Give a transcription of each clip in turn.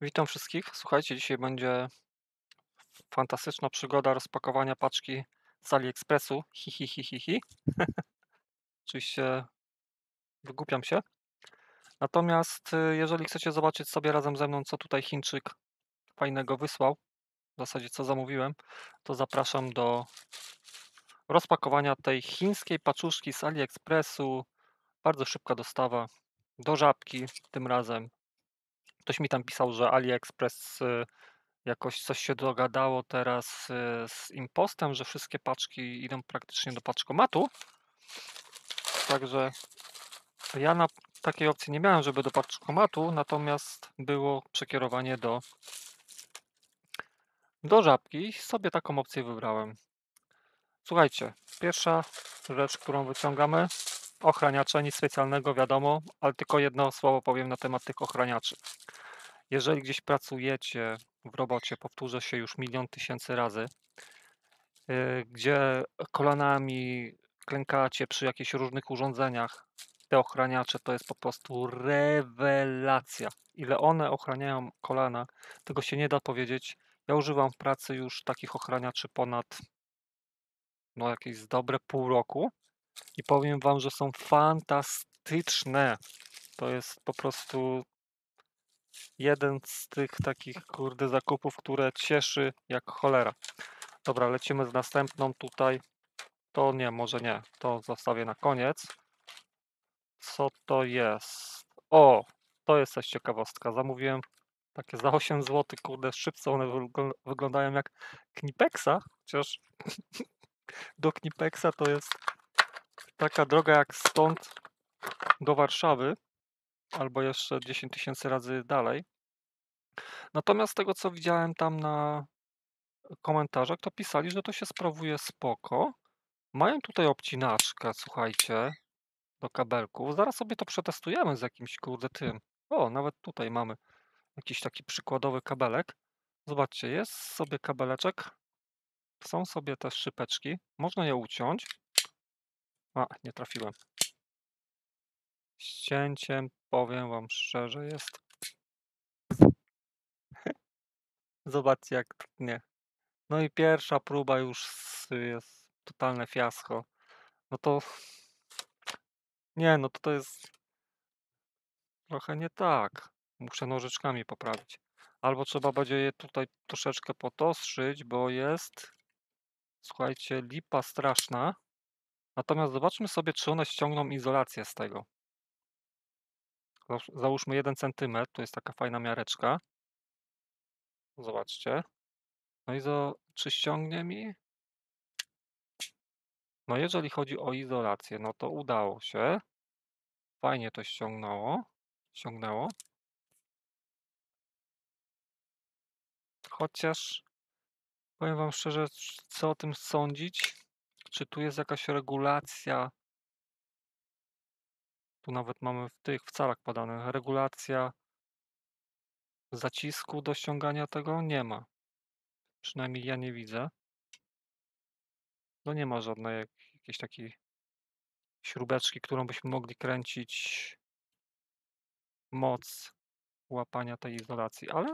Witam wszystkich. Słuchajcie, dzisiaj będzie fantastyczna przygoda rozpakowania paczki z AliExpressu. Hi, hi, hi, hi, hi. Oczywiście wygłupiam się. Natomiast jeżeli chcecie zobaczyć sobie razem ze mną, co tutaj Chińczyk fajnego wysłał, w zasadzie co zamówiłem, to zapraszam do rozpakowania tej chińskiej paczuszki z AliExpressu. Bardzo szybka dostawa do Żabki tym razem. Ktoś mi tam pisał, że AliExpress jakoś coś się dogadało teraz z Impostem, że wszystkie paczki idą praktycznie do paczkomatu. Także ja na takiej opcji nie miałem, żeby do paczkomatu, natomiast było przekierowanie do Żabki i sobie taką opcję wybrałem. Słuchajcie, pierwsza rzecz, którą wyciągamy, ochraniacze, nic specjalnego, wiadomo, ale tylko jedno słowo powiem na temat tych ochraniaczy. Jeżeli gdzieś pracujecie w robocie, powtórzę się już milion tysięcy razy, gdzie kolanami klękacie przy jakichś różnych urządzeniach, te ochraniacze to jest po prostu rewelacja. Ile one ochraniają kolana, tego się nie da powiedzieć. Ja używam w pracy już takich ochraniaczy ponad jakieś z dobre pół roku i powiem wam, że są fantastyczne. To jest po prostu jeden z tych takich kurde zakupów, które cieszy jak cholera. Dobra, lecimy z następną tutaj. To nie, może nie. To zostawię na koniec. Co to jest? O! To jest coś ciekawostka. Zamówiłem takie za 8 zł, kurde, szybce one wyglądają jak Knipexa, chociaż do Knipexa to jest taka droga jak stąd do Warszawy, albo jeszcze 10 tysięcy razy dalej. Natomiast z tego, co widziałem tam na komentarzach, to pisali, że to się sprawuje spoko. Mają tutaj obcinaczkę, słuchajcie, do kabelków. Zaraz sobie to przetestujemy z jakimś kurde tym. O, nawet tutaj mamy jakiś taki przykładowy kabelek. Zobaczcie, jest sobie kabeleczek. Są sobie też szypeczki. Można je uciąć. A, nie trafiłem. Z cięciem, powiem wam szczerze, jest. Zobaczcie, jak nie. No i pierwsza próba już jest totalne fiasko. No to nie, no to jest trochę nie tak. Muszę nożyczkami poprawić. Albo trzeba będzie je tutaj troszeczkę potostrzyć, bo jest, słuchajcie, lipa straszna. Natomiast zobaczmy sobie, czy one ściągną izolację z tego. Załóżmy 1 centymetr, to jest taka fajna miareczka. Zobaczcie. No i czy ściągnie mi? No jeżeli chodzi o izolację, no to udało się. Fajnie to ściągnęło. Chociaż powiem wam szczerze, co o tym sądzić? Czy tu jest jakaś regulacja? Tu nawet mamy w calach podane. Regulacja zacisku do ściągania tego? Nie ma. Przynajmniej ja nie widzę. No nie ma żadnej jakiejś takiej śrubeczki, którą byśmy mogli kręcić moc łapania tej izolacji, ale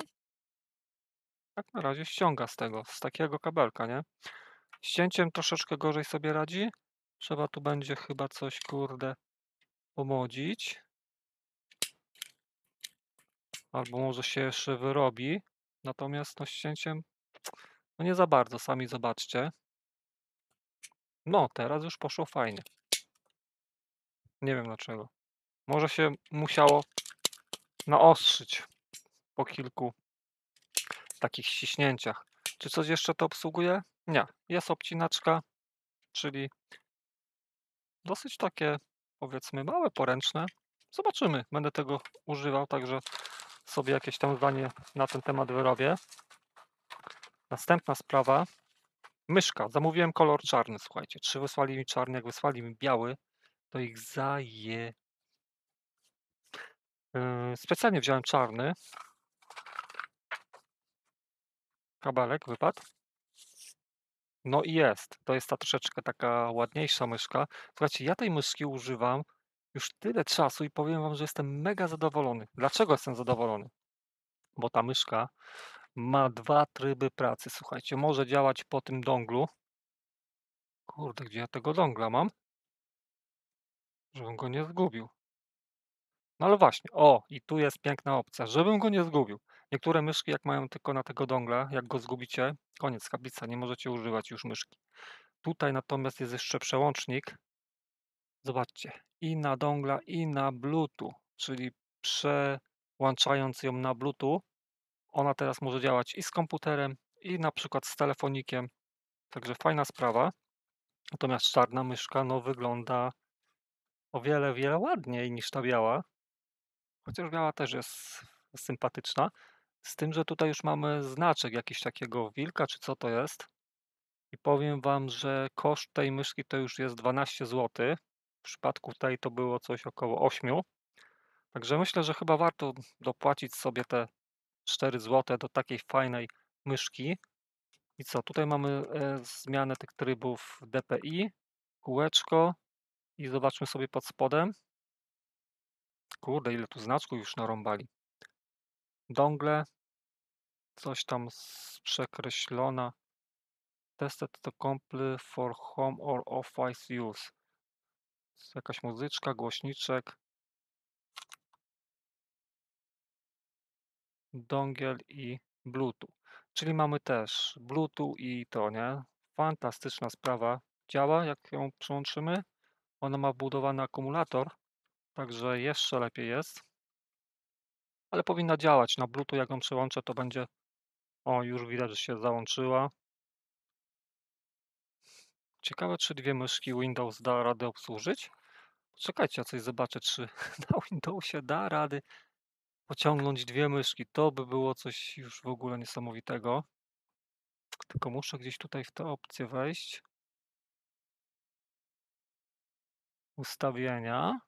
tak na razie ściąga z takiego kabelka, nie? Z cięciem troszeczkę gorzej sobie radzi. Trzeba tu będzie chyba coś, kurde, pomodzić. Albo może się jeszcze wyrobi. Natomiast no z cięciem no nie za bardzo, sami zobaczcie. No, teraz już poszło fajnie. Nie wiem dlaczego. Może się musiało naostrzyć po kilku takich ściśnięciach. Czy coś jeszcze to obsługuje? Nie. Jest obcinaczka, czyli dosyć takie, powiedzmy, małe, poręczne. Zobaczymy. Będę tego używał, także sobie jakieś tam zdanie na ten temat wyrobię. Następna sprawa. Myszka. Zamówiłem kolor czarny, słuchajcie. Czy wysłali mi czarny? Jak wysłali mi biały, to ich specjalnie wziąłem czarny. Kabelek wypadł. No i jest. To jest ta troszeczkę taka ładniejsza myszka. Słuchajcie, ja tej myszki używam już tyle czasu i powiem wam, że jestem mega zadowolony. Dlaczego jestem zadowolony? bo ta myszka ma 2 tryby pracy. Słuchajcie, może działać po tym donglu. Kurde, gdzie ja tego dongla mam? Żebym go nie zgubił. No ale właśnie, o, i tu jest piękna opcja, żebym go nie zgubił. Niektóre myszki, jak mają tylko na tego dongla, jak go zgubicie, koniec, kaplica, nie możecie używać już myszki. Tutaj natomiast jest jeszcze przełącznik. Zobaczcie, i na dongla, i na Bluetooth, czyli przełączając ją na Bluetooth, ona teraz może działać i z komputerem, i na przykład z telefonikiem. Także fajna sprawa. Natomiast czarna myszka, no wygląda o wiele, wiele ładniej niż ta biała. Chociaż biała też jest sympatyczna. Z tym, że tutaj już mamy znaczek jakiś takiego wilka, czy co to jest. I powiem wam, że koszt tej myszki to już jest 12 zł. W przypadku tej to było coś około 8. Także myślę, że chyba warto dopłacić sobie te 4 zł do takiej fajnej myszki. I co, tutaj mamy zmianę tych trybów DPI, kółeczko i zobaczmy sobie pod spodem. Kurde, ile tu znaczków już narąbali. Dongle, coś tam przekreślona. Tested to complete for home or office use. Jakaś muzyczka, głośniczek, dongiel i Bluetooth. Czyli mamy też Bluetooth i to, nie? Fantastyczna sprawa. Działa, jak ją przyłączymy. Ona ma wbudowany akumulator, także jeszcze lepiej jest. Ale powinna działać. Na Bluetooth jak ją przełączę, to będzie... O, już widać, że się załączyła. Ciekawe, czy 2 myszki Windows da radę obsłużyć? Czekajcie, ja coś zobaczę, czy na Windowsie da rady pociągnąć 2 myszki. To by było coś już w ogóle niesamowitego. Tylko muszę gdzieś tutaj w te opcje wejść. Ustawienia.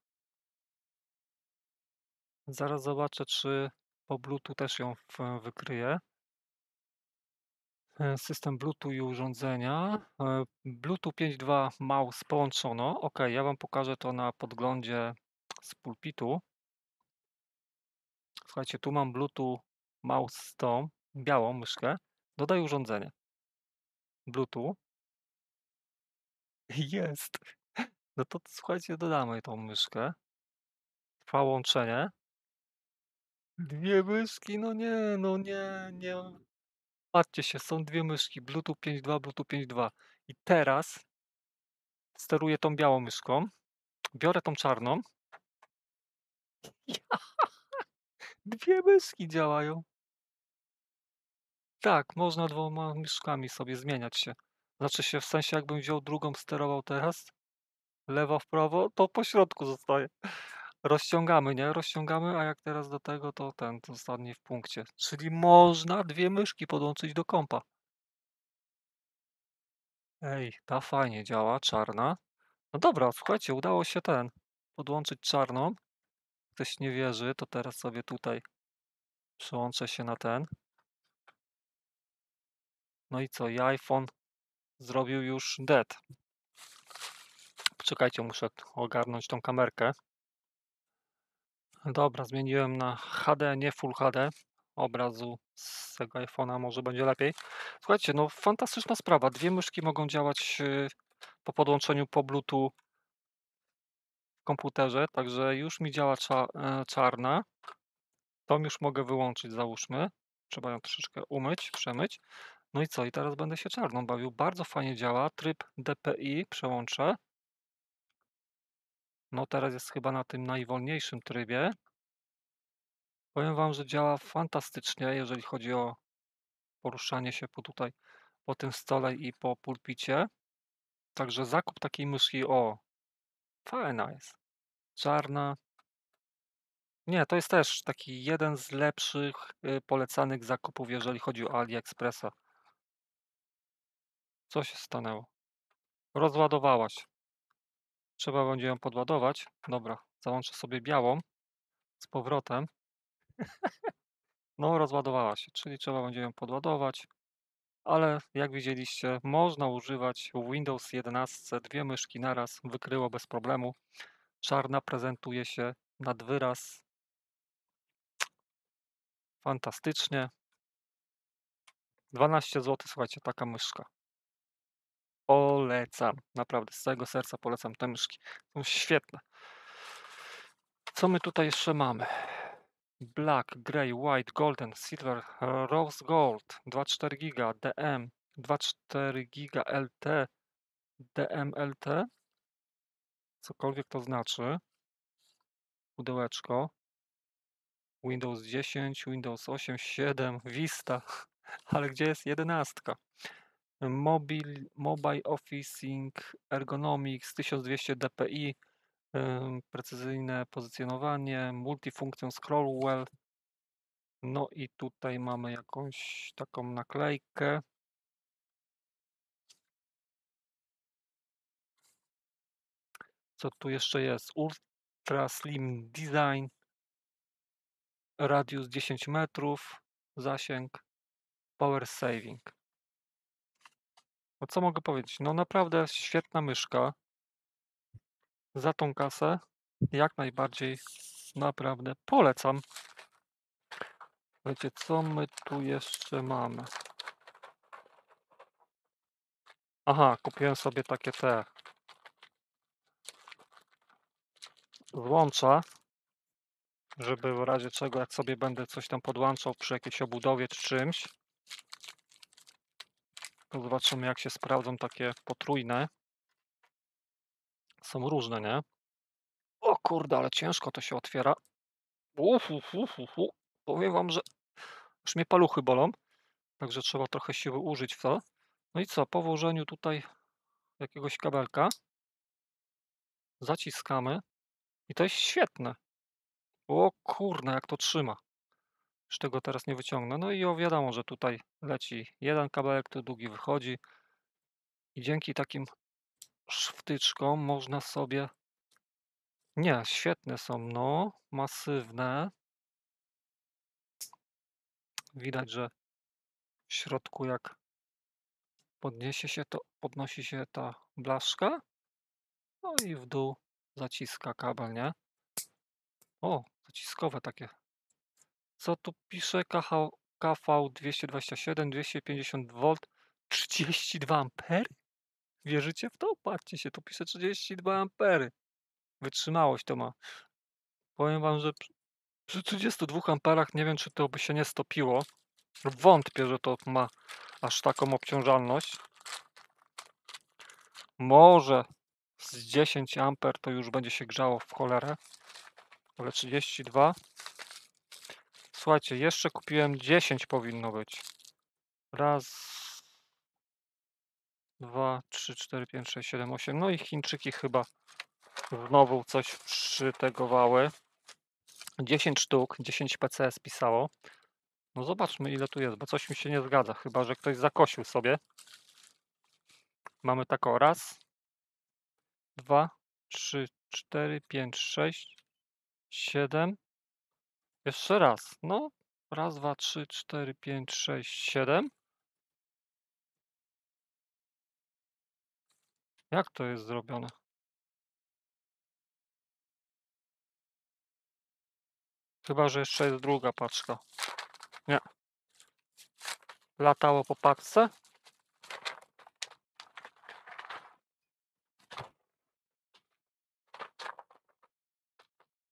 Zaraz zobaczę, czy po Bluetooth też ją wykryje. System Bluetooth i urządzenia. Bluetooth 5.2 mouse połączono. Ok, ja wam pokażę to na podglądzie z pulpitu. Słuchajcie, tu mam Bluetooth mouse z tą białą myszkę. Dodaj urządzenie. Bluetooth. Jest. No to słuchajcie, dodamy tą myszkę. Trwa łączenie. 2 myszki, no nie, no nie, nie. Patrzcie się, są 2 myszki. Bluetooth 5.2, Bluetooth 5.2. I teraz steruję tą białą myszką. Biorę tą czarną. 2 myszki działają. Tak, można 2 myszkami sobie zmieniać się. Znaczy się, w sensie jakbym wziął drugą, sterował teraz, lewo w prawo, to po środku zostaje. Rozciągamy, nie? Rozciągamy, a jak teraz do tego, to to zostanie w punkcie. Czyli można 2 myszki podłączyć do kompa. Ej, ta fajnie działa, czarna. No dobra, słuchajcie, udało się podłączyć czarną. Ktoś nie wierzy, to teraz sobie tutaj przełączę się na ten. No i co? I iPhone zrobił już dead. Poczekajcie, muszę ogarnąć tą kamerkę. Dobra, zmieniłem na HD, nie Full HD. Obrazu z tego iPhone'a może będzie lepiej. Słuchajcie, no fantastyczna sprawa. 2 myszki mogą działać po podłączeniu po Bluetooth w komputerze, także już mi działa czarna. Tą już mogę wyłączyć, załóżmy. Trzeba ją troszeczkę umyć, przemyć. No i co? I teraz będę się czarną bawił. Bardzo fajnie działa. Tryb DPI przełączę. No teraz jest chyba na tym najwolniejszym trybie. Powiem wam, że działa fantastycznie, jeżeli chodzi o poruszanie się po tym stole i po pulpicie. Także zakup takiej myszki, o, fajna jest. Czarna. Nie, to jest też taki jeden z lepszych polecanych zakupów, jeżeli chodzi o AliExpressa. Co się stanęło? Rozładowałaś. Trzeba będzie ją podładować. Dobra, załączę sobie białą z powrotem. No, rozładowała się, czyli trzeba będzie ją podładować. Ale jak widzieliście, można używać w Windows 11 2 myszki naraz, wykryło bez problemu. Czarna prezentuje się nad wyraz fantastycznie. 12 zł, słuchajcie, taka myszka. Polecam, naprawdę z całego serca polecam te myszki. Są świetne. Co my tutaj jeszcze mamy? Black, Grey, White, Golden, Silver, Rose Gold, 2,4 giga, DM, 2,4 giga LT, DMLT, cokolwiek to znaczy. Pudełeczko. Windows 10, Windows 8, 7, Vista, ale gdzie jest 11? Mobile Officing Ergonomics 1200 dpi, precyzyjne pozycjonowanie, multifunction scroll well. No i tutaj mamy jakąś taką naklejkę. Co tu jeszcze jest? Ultra Slim Design, radius 10 metrów, zasięg, power saving. No co mogę powiedzieć? No naprawdę świetna myszka. Za tą kasę jak najbardziej naprawdę polecam. Wiecie, co my tu jeszcze mamy? Aha, kupiłem sobie takie te złącza, żeby w razie czego, jak sobie będę coś tam podłączał przy jakiejś obudowie czy czymś, to zobaczymy, jak się sprawdzą takie potrójne. Są różne, nie? O kurde, ale ciężko to się otwiera. Powiem wam, że już mnie paluchy bolą, także trzeba trochę siły użyć w to. No i co, po włożeniu tutaj jakiegoś kabelka zaciskamy i to jest świetne. O kurna, jak to trzyma. Już tego teraz nie wyciągnę. No i wiadomo, że tutaj leci jeden kabelek, tu drugi wychodzi i dzięki takim wtyczkom można sobie... Nie, świetne są, no, masywne. Widać, że w środku jak podniesie się, to podnosi się ta blaszka, no i w dół zaciska kabel, nie? O, zaciskowe takie. Co tu pisze? KV 227, 250V, 32 ampery? Wierzycie w to? Patrzcie się, tu pisze 32 ampery. Wytrzymałość to ma. Powiem wam, że przy 32 amperach nie wiem, czy to by się nie stopiło. Wątpię, że to ma aż taką obciążalność. Może z 10 amper to już będzie się grzało w cholerę. Ale 32. Słuchajcie, jeszcze kupiłem 10 powinno być. Raz, 2, 3, 4, 5, 6, 7, 8. No i Chińczyki chyba znowu coś przytegowały. 10 sztuk, 10 PCS pisało. No zobaczmy, ile tu jest, bo coś mi się nie zgadza, chyba że ktoś zakosił sobie. Mamy taką raz, 2, 3, 4, 5, 6, 7. Jeszcze raz. No, raz, 2, 3, 4, 5, 6, 7. Jak to jest zrobione? Chyba że jeszcze jest druga paczka. Nie. Latało po paczce.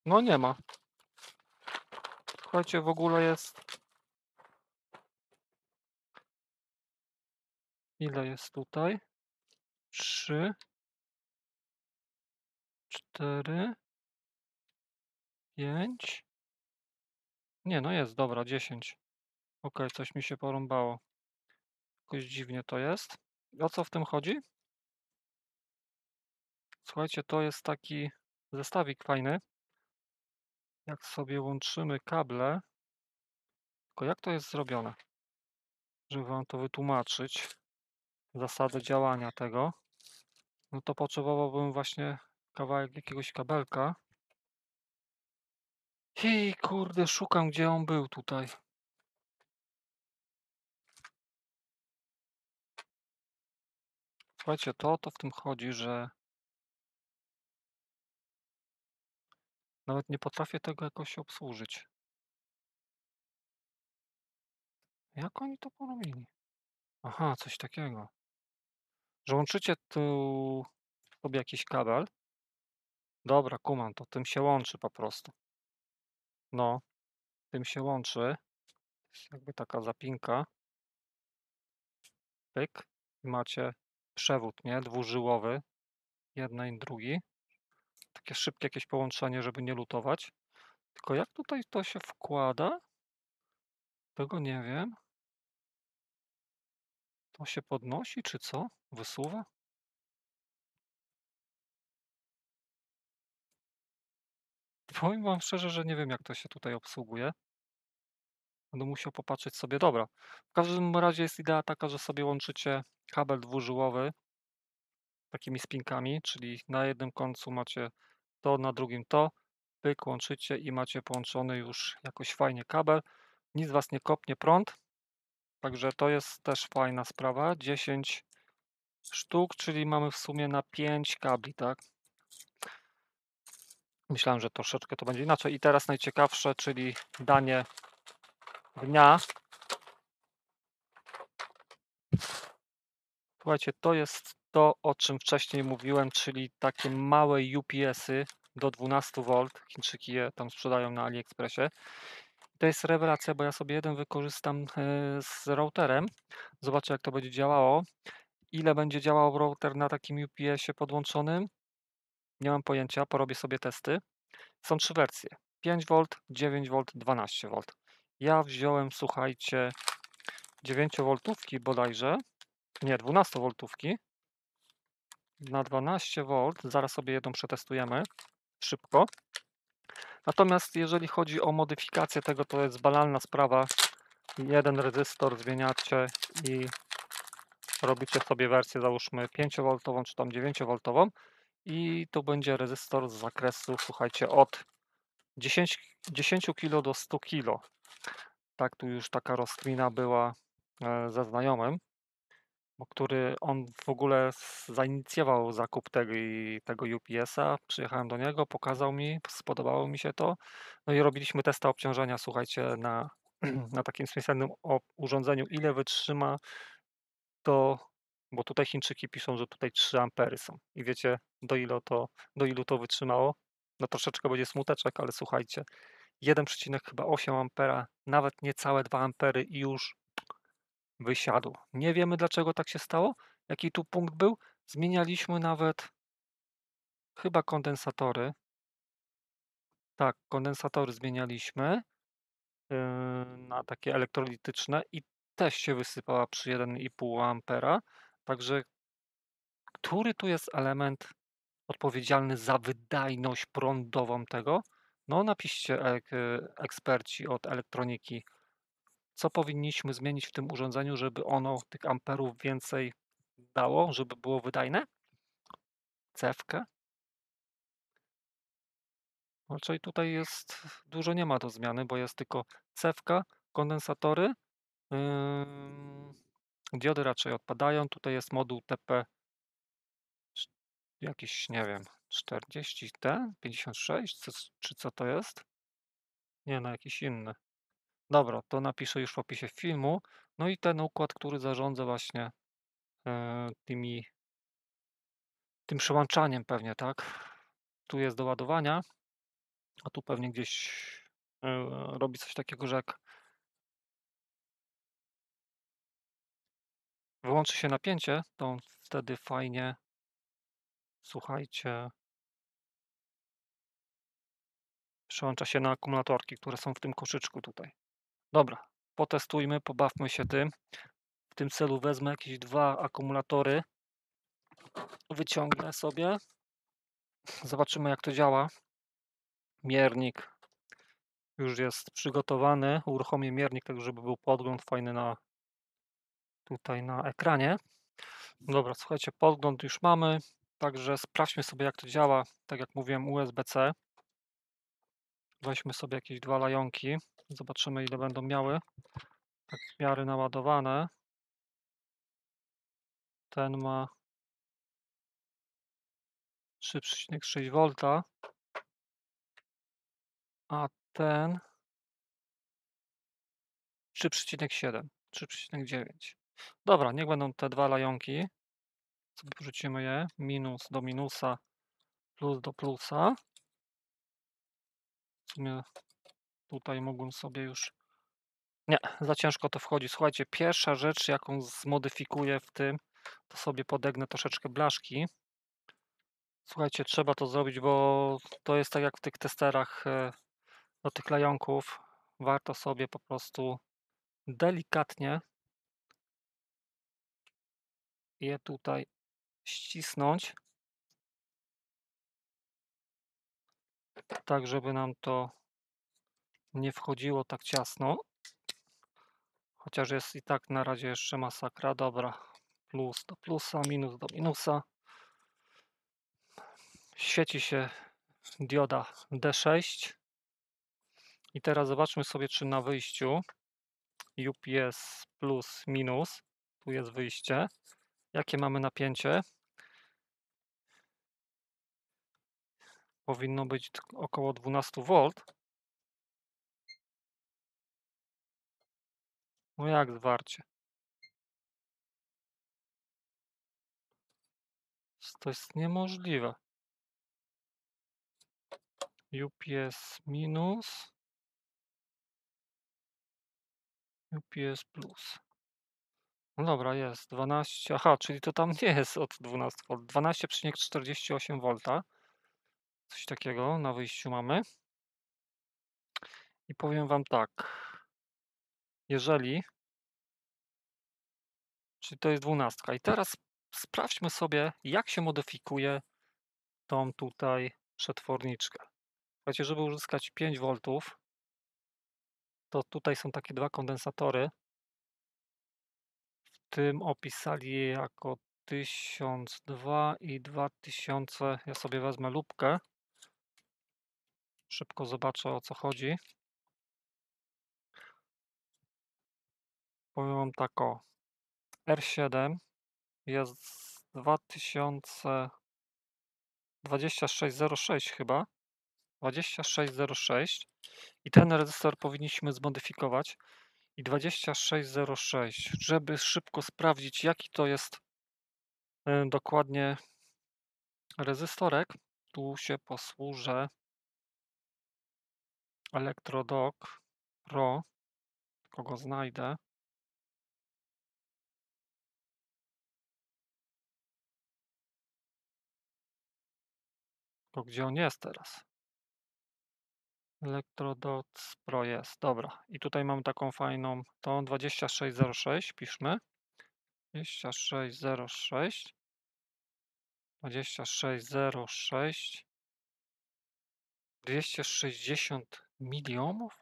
No nie ma. Słuchajcie, w ogóle jest... Ile jest tutaj? 3, 4, 5. Nie, no jest, dobra, 10. Okej, coś mi się porąbało. Jakoś dziwnie to jest. O co w tym chodzi? Słuchajcie, to jest taki zestawik fajny. Jak sobie łączymy kable, tylko jak to jest zrobione? Żeby wam to wytłumaczyć, zasadę działania tego, no to potrzebowałbym właśnie kawałek jakiegoś kabelka. I kurde, szukam, gdzie on był tutaj. Słuchajcie, to o to w tym chodzi, że nawet nie potrafię tego jakoś obsłużyć. Jak oni to porobili? Aha, coś takiego. Że łączycie tu sobie jakiś kabel. Dobra, kumam to, tym się łączy po prostu. No, tym się łączy. Jest jakby taka zapinka. Pyk. I macie przewód, nie? Dwużyłowy. Jeden i drugi. Takie szybkie jakieś połączenie, żeby nie lutować. Tylko jak tutaj to się wkłada? Tego nie wiem. To się podnosi, czy co? Wysuwa? Powiem wam szczerze, że nie wiem, jak to się tutaj obsługuje. Będę musiał popatrzeć sobie. Dobra. W każdym razie jest idea taka, że sobie łączycie kabel dwużyłowy takimi spinkami, czyli na jednym końcu macie to, na drugim to. Pyk, łączycie i macie połączony już jakoś fajnie kabel. Nic was nie kopnie prąd. Także to jest też fajna sprawa. 10 sztuk, czyli mamy w sumie na 5 kabli, tak? Myślałem, że troszeczkę to będzie inaczej. I teraz najciekawsze, czyli danie dnia. Słuchajcie, to jest to, o czym wcześniej mówiłem, czyli takie małe UPS-y do 12V. Chińczyki je tam sprzedają na AliExpressie. To jest rewelacja, bo ja sobie jeden wykorzystam z routerem. Zobaczę, jak to będzie działało. Ile będzie działał router na takim UPS-ie podłączonym? Nie mam pojęcia, porobię sobie testy. Są 3 wersje: 5V, 9V, 12V. Ja wziąłem, słuchajcie, 9V bodajże, nie, 12V na 12V. Zaraz sobie jedną przetestujemy szybko. Natomiast jeżeli chodzi o modyfikację tego, to jest banalna sprawa. Jeden rezystor zmieniacie i robicie sobie wersję, załóżmy 5V czy tam 9V i tu będzie rezystor z zakresu, słuchajcie, od 10 kg do 100 kg. Tak, tu już taka rozkmina była ze znajomym, bo który on w ogóle zainicjował zakup tego UPS-a. Przyjechałem do niego, pokazał mi, spodobało mi się to. No i robiliśmy testy obciążenia, słuchajcie, na, na takim specjalnym urządzeniu, ile wytrzyma to, bo tutaj Chińczyki piszą, że tutaj 3 ampery są. I wiecie, do ilu to wytrzymało? No troszeczkę będzie smuteczek, ale słuchajcie, 1,8 ampera, nawet niecałe 2 ampery i już wysiadł. Nie wiemy, dlaczego tak się stało, jaki tu punkt był. Zmienialiśmy nawet chyba kondensatory. Tak, kondensatory zmienialiśmy na takie elektrolityczne i też się wysypała przy 1,5 ampera. Także który tu jest element odpowiedzialny za wydajność prądową tego? No napiszcie eksperci od elektroniki, co powinniśmy zmienić w tym urządzeniu, żeby ono tych amperów więcej dało, żeby było wydajne? Cewkę? No, czyli tutaj jest, dużo nie ma do zmiany, bo jest tylko cewka, kondensatory, diody raczej odpadają. Tutaj jest moduł TP jakiś, nie wiem, 40T, 56, czy co to jest? Nie, no jakiś inny. Dobra, to napiszę już w opisie filmu. No i ten układ, który zarządza właśnie tym przełączaniem pewnie, tak? Tu jest do ładowania, a tu pewnie gdzieś robi coś takiego, że jak wyłączy się napięcie, to on wtedy fajnie, słuchajcie, przełącza się na akumulatorki, które są w tym koszyczku tutaj. Dobra, potestujmy, pobawmy się tym. W tym celu wezmę jakieś 2 akumulatory, wyciągnę sobie, zobaczymy, jak to działa. Miernik już jest przygotowany. Uruchomię miernik, tak żeby był podgląd fajny tutaj na ekranie. Dobra, słuchajcie, podgląd już mamy, także sprawdźmy sobie, jak to działa. Tak jak mówiłem, USB-C. Weźmy sobie jakieś 2 lajonki. Zobaczymy, ile będą miały. Tak w miarę naładowane. Ten ma 3,6V, a ten 3,7. 3,9. Dobra, niech będą te 2 lajonki. Sobie wrzucimy je. Minus do minusa, plus do plusa. W sumie tutaj mógłbym sobie już... Nie, za ciężko to wchodzi. Słuchajcie, pierwsza rzecz, jaką zmodyfikuję w tym, to sobie podegnę troszeczkę blaszki. Słuchajcie, trzeba to zrobić, bo to jest tak jak w tych testerach do tych lajonków. Warto sobie po prostu delikatnie je tutaj ścisnąć, tak żeby nam to nie wchodziło tak ciasno. Chociaż jest i tak na razie jeszcze masakra. Dobra, plus do plusa, minus do minusa. Świeci się dioda D6. I teraz zobaczmy sobie, czy na wyjściu UPS plus minus, tu jest wyjście, jakie mamy napięcie. Powinno być około 12V. No jak zwarcie? To jest niemożliwe. UPS minus, UPS plus. No dobra, jest 12. Aha, czyli to tam nie jest od 12V. 12,48V. Coś takiego na wyjściu mamy. I powiem Wam tak. Jeżeli... Czyli to jest 12. I teraz sprawdźmy sobie, jak się modyfikuje tą tutaj przetworniczkę. Słuchajcie, żeby uzyskać 5V, to tutaj są takie 2 kondensatory. W tym opisali je jako 1002 i 2000. Ja sobie wezmę lupkę. Szybko zobaczę, o co chodzi. Powiem Wam tak o. R7 jest 2606 chyba. 2606 i ten rezystor powinniśmy zmodyfikować i 2606, żeby szybko sprawdzić, jaki to jest dokładnie rezystorek. Tu się posłużę Electrodock Pro, kogo znajdę. To gdzie on jest teraz? Electrodots Pro jest, dobra. I tutaj mamy taką fajną, tą 2606, piszmy. 2606, 2606, 260 milionów?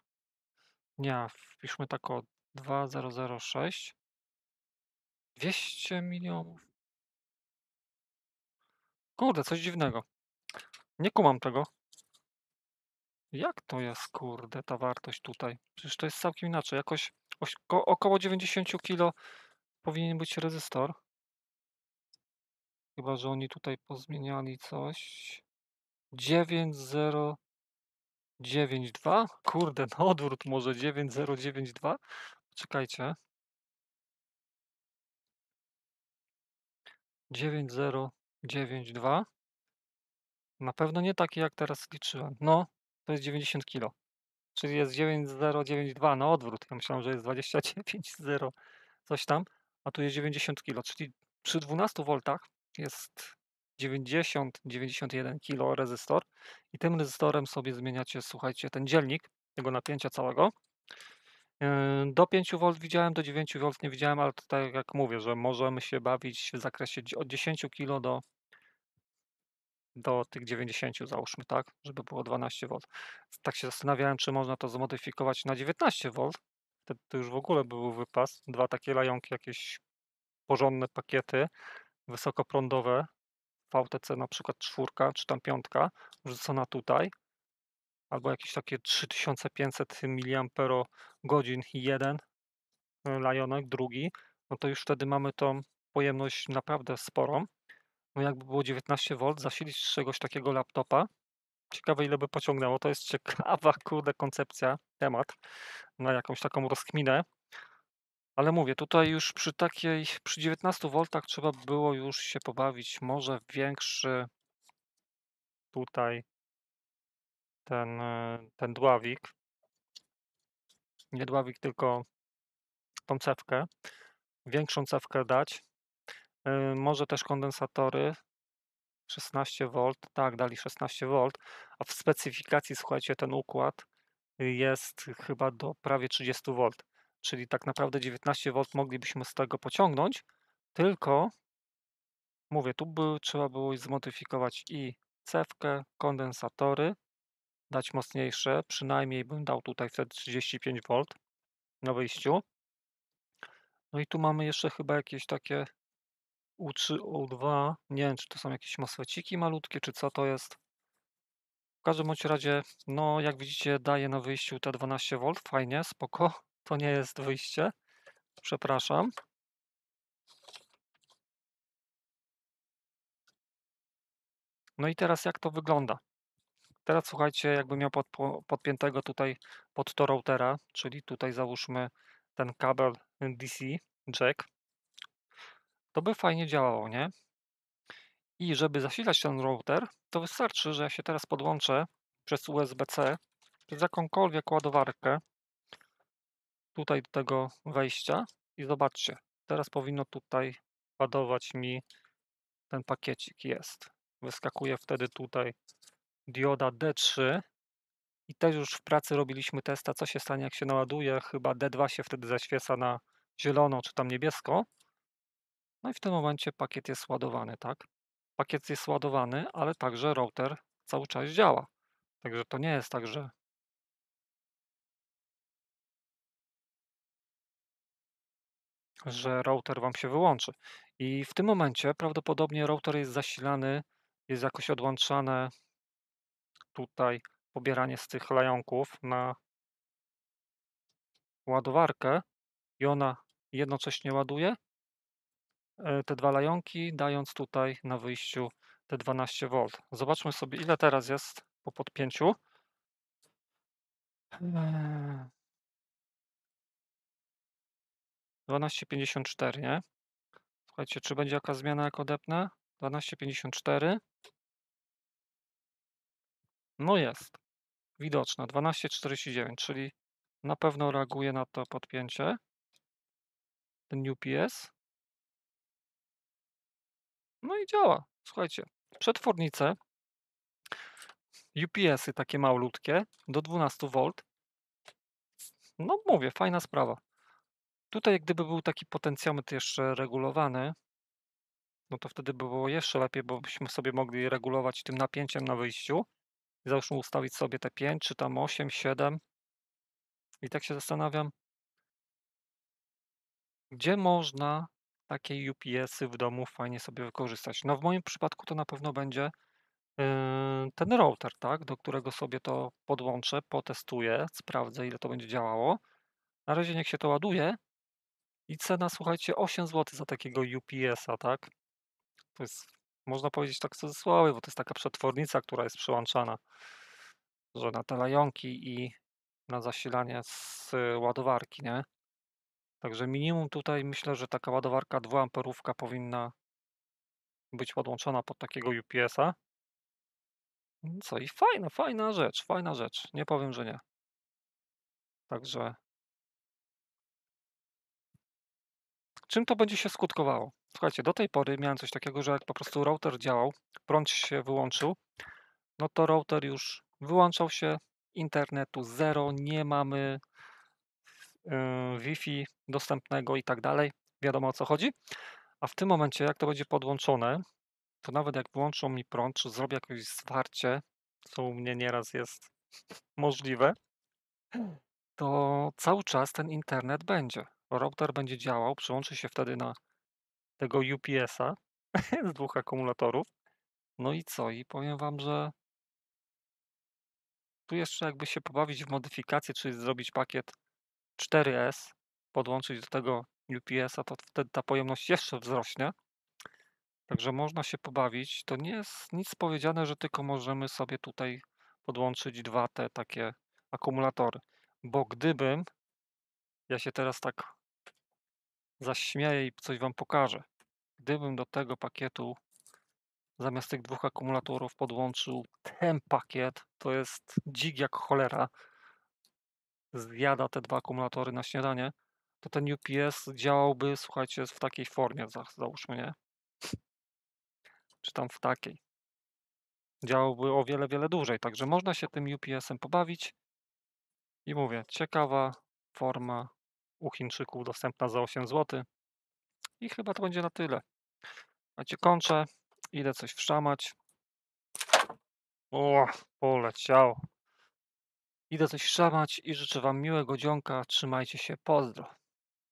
Nie, wpiszmy tak o 2006, 200 milionów. Kurde, coś dziwnego. Nie kumam tego. Jak to jest, kurde, ta wartość tutaj? Przecież to jest całkiem inaczej. Jakoś około 90 kilo powinien być rezystor. Chyba że oni tutaj pozmieniali coś. 9092? Kurde, na odwrót może 9092? Czekajcie. 9092. Na pewno nie taki, jak teraz liczyłem. No, to jest 90 kilo. Czyli jest 9092 na odwrót. Ja myślałem, że jest 29,0 coś tam, a tu jest 90 kilo. Czyli przy 12V jest 90-91 kilo rezystor i tym rezystorem sobie zmieniacie, słuchajcie, ten dzielnik tego napięcia całego. Do 5V widziałem, do 9V nie widziałem, ale to tak jak mówię, że możemy się bawić w zakresie od 10 kilo do tych 90 załóżmy, tak, żeby było 12V. Tak się zastanawiałem, czy można to zmodyfikować na 19V. Wtedy to już w ogóle był wypas. 2 takie lajonki, jakieś porządne pakiety wysokoprądowe, VTC na przykład 4 czy tam 5 wrzucona tutaj, albo jakieś takie 3500 mAh jeden lajonek, drugi, no to już wtedy mamy tą pojemność naprawdę sporą. No jakby było 19V, zasilić z czegoś takiego laptopa, ciekawe ile by pociągnęło. To jest ciekawa, kurde, koncepcja, temat na jakąś taką rozkminę. Ale mówię, tutaj już przy 19 V trzeba było już się pobawić może w większy tutaj ten dławik. Nie dławik, tylko tą cewkę. Większą cewkę dać. Może też kondensatory 16 V. Tak, dali 16 V, a w specyfikacji, słuchajcie, ten układ jest chyba do prawie 30 V, czyli tak naprawdę 19 V moglibyśmy z tego pociągnąć, tylko mówię, trzeba było zmodyfikować i cewkę, kondensatory, dać mocniejsze, przynajmniej bym dał tutaj wtedy 35 V na wyjściu. No i tu mamy jeszcze chyba jakieś takie U3, U2, nie wiem, czy to są jakieś MOSFETciki malutkie, czy co to jest. W każdym bądź razie, no jak widzicie, daje na wyjściu te 12 V, fajnie, spoko. To nie jest wyjście, przepraszam. No i teraz jak to wygląda? Teraz słuchajcie, jakbym miał podpiętego tutaj pod to routera, czyli tutaj załóżmy ten kabel DC jack, to by fajnie działało, nie? I żeby zasilać ten router, to wystarczy, że ja się teraz podłączę przez USB-C, przez jakąkolwiek ładowarkę tutaj do tego wejścia i zobaczcie, teraz powinno tutaj ładować mi ten pakiecik, jest. Wyskakuje wtedy tutaj dioda D3 i też już w pracy robiliśmy testa, co się stanie, jak się naładuje. Chyba D2 się wtedy zaświeca na zielono czy tam niebiesko. No i w tym momencie pakiet jest ładowany, tak? Pakiet jest ładowany, ale także router cały czas działa. Także to nie jest tak, że router Wam się wyłączy. I w tym momencie prawdopodobnie router jest zasilany, jest jakoś odłączane tutaj pobieranie z tych lajonków na ładowarkę i ona jednocześnie ładuje te dwa lajonki, dając tutaj na wyjściu te 12 V. Zobaczmy sobie, ile teraz jest po podpięciu. 12,54, nie? Słuchajcie, czy będzie jakaś zmiana, jak odepnę? 12,54. No jest, widoczna. 12,49, czyli na pewno reaguje na to podpięcie. Ten UPS. No i działa. Słuchajcie, przetwornice, UPS-y takie malutkie, do 12 V. No mówię, fajna sprawa. Tutaj jak gdyby był taki potencjometr jeszcze regulowany, no to wtedy by było jeszcze lepiej, bo byśmy sobie mogli regulować tym napięciem na wyjściu. I załóżmy ustawić sobie te 5, czy tam 8, 7. I tak się zastanawiam, gdzie można takie UPS-y w domu fajnie sobie wykorzystać. No w moim przypadku to na pewno będzie ten router, tak, do którego sobie to podłączę, potestuję, sprawdzę, ile to będzie działało. Na razie niech się to ładuje i cena, słuchajcie, 8 zł za takiego UPS-a, tak? To jest, można powiedzieć tak w cudzysłowie, bo to jest taka przetwornica, która jest przyłączana, że na te lajonki i na zasilanie z ładowarki, nie? Także minimum tutaj myślę, że taka ładowarka 2 amperówka powinna być podłączona pod takiego UPS-a. No co i fajna rzecz, nie powiem, że nie. Także czym to będzie się skutkowało? Słuchajcie, do tej pory miałem coś takiego, że jak po prostu router działał, prąd się wyłączył, no to router już wyłączał się, internetu zero, nie mamy Wi-Fi dostępnego i tak dalej. Wiadomo, o co chodzi. A w tym momencie, jak to będzie podłączone, to nawet jak włączą mi prąd, czy zrobię jakieś zwarcie, co u mnie nieraz jest możliwe, to cały czas ten internet będzie. Router będzie działał, przyłączy się wtedy na tego UPS-a z 2 akumulatorów. No i co? I powiem Wam, że tu jeszcze jakby się pobawić w modyfikację, czyli zrobić pakiet 4S, podłączyć do tego UPS-a, to wtedy ta pojemność jeszcze wzrośnie. Także można się pobawić. To nie jest nic powiedziane, że tylko możemy sobie tutaj podłączyć 2 te takie akumulatory. Bo gdybym ja się teraz tak zaśmieję i coś wam pokażę. Gdybym do tego pakietu zamiast tych 2 akumulatorów podłączył ten pakiet, to jest dzik jak cholera, zjada te 2 akumulatory na śniadanie, to ten UPS działałby, słuchajcie, w takiej formie, załóżmy, nie? Czy tam w takiej. Działałby o wiele, wiele dłużej, także można się tym UPS-em pobawić. I mówię, ciekawa forma u Chińczyków dostępna za 8 zł. I chyba to będzie na tyle. Słuchajcie, kończę, idę coś wszamać. O, poleciało. Idę coś wszamać i życzę wam miłego dzionka. Trzymajcie się, pozdro.